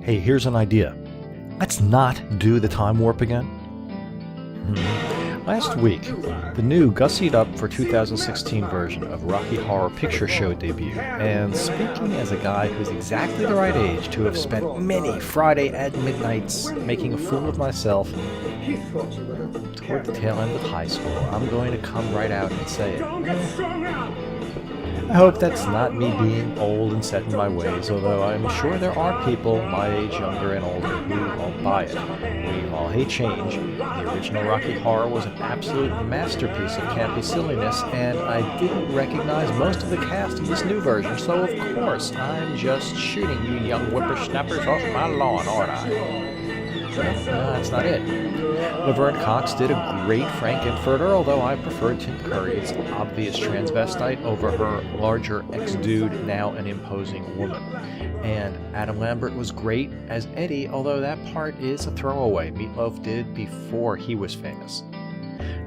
Hey, here's an idea. Let's not do the time warp again. Last week, the new gussied up for 2016 version of Rocky Horror Picture Show debuted, and speaking as a guy who's exactly the right age to have spent many Friday at midnights making a fool of myself toward the tail end of high school, I'm going to come right out and say it. I hope that's not me being old and set in my ways, although I'm sure there are people my age, younger and older, who won't buy it. We all hate change. The original Rocky Horror was an absolute masterpiece of campy silliness, and I didn't recognize most of the cast in this new version, so of course I'm just shooting you young whippersnappers off my lawn, aren't I? No, that's not it. Laverne Cox did a great Frank-N-Furter, although I preferred Tim Curry's obvious transvestite over her larger ex-dude, now an imposing woman. And Adam Lambert was great as Eddie, although that part is a throwaway Meatloaf did before he was famous.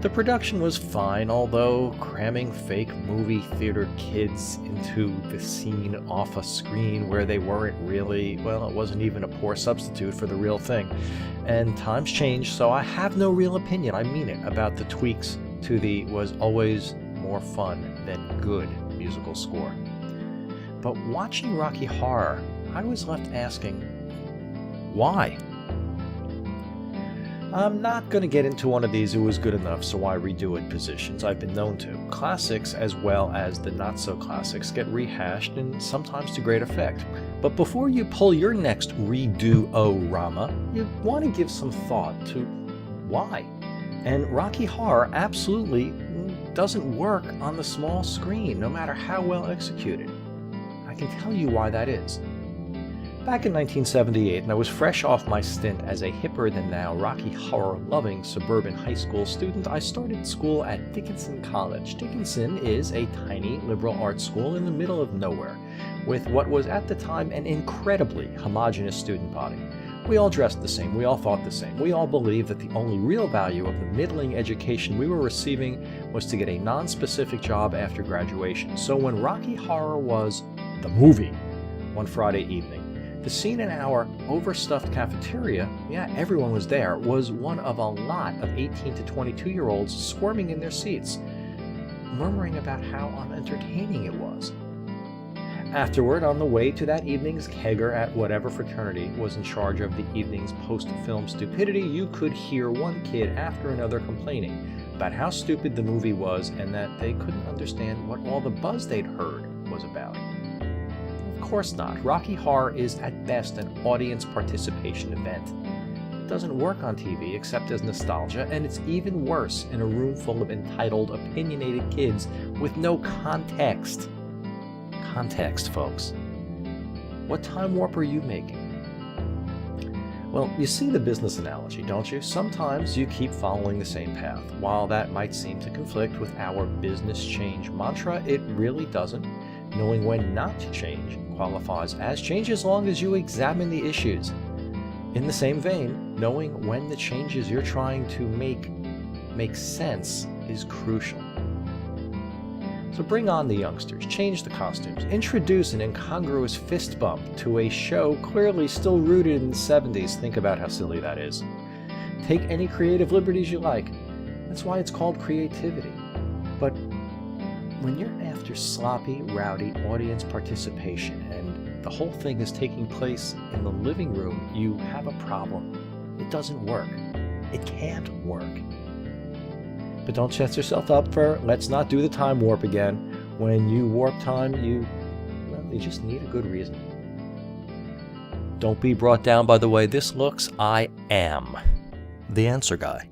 The production was fine, although cramming fake movie theater kids into the scene off a screen where they weren't really, well, it wasn't even a poor substitute for the real thing. And times change, so I have no real opinion, I mean it, about the tweaks to the was always more fun than good musical score. But watching Rocky Horror, I was left asking, why? I'm not going to get into one of these "it was good enough, so why redo it" positions. I've been known to. Classics, as well as the not-so-classics, get rehashed, and sometimes to great effect. But before you pull your next redo-o-rama, you want to give some thought to why. And Rocky Horror absolutely doesn't work on the small screen, no matter how well executed. I can tell you why that is. Back in 1978, and I was fresh off my stint as a hipper-than-now Rocky Horror-loving suburban high school student, I started school at Dickinson College. Dickinson is a tiny liberal arts school in the middle of nowhere, with what was at the time an incredibly homogeneous student body. We all dressed the same, we all thought the same, we all believed that the only real value of the middling education we were receiving was to get a non-specific job after graduation. So when Rocky Horror was the movie one Friday evening, the scene in our overstuffed cafeteria, yeah, everyone was there, was one of a lot of 18 to 22-year-olds squirming in their seats, murmuring about how unentertaining it was. Afterward, on the way to that evening's kegger at whatever fraternity was in charge of the evening's post-film stupidity, you could hear one kid after another complaining about how stupid the movie was and that they couldn't understand what all the buzz they'd heard was about. Of course not. Rocky Horror is at best an audience participation event. It doesn't work on TV except as nostalgia, and it's even worse in a room full of entitled, opinionated kids with no context. Context, folks. What time warp are you making? Well, you see the business analogy, don't you? Sometimes you keep following the same path. While that might seem to conflict with our business change mantra, it really doesn't. Knowing when not to change qualifies as change as long as you examine the issues. In the same vein, knowing when the changes you're trying to make sense is crucial. So bring on the youngsters, change the costumes, introduce an incongruous fist bump to a show clearly still rooted in the 70s. Think about how silly that is. Take any creative liberties you like. That's why it's called creativity. But when you're after sloppy, rowdy audience participation and the whole thing is taking place in the living room, you have a problem. It doesn't work. It can't work. But don't set yourself up for let's not do the time warp again. When you warp time, you just need a good reason. Don't be brought down by the way this looks. I am the answer guy.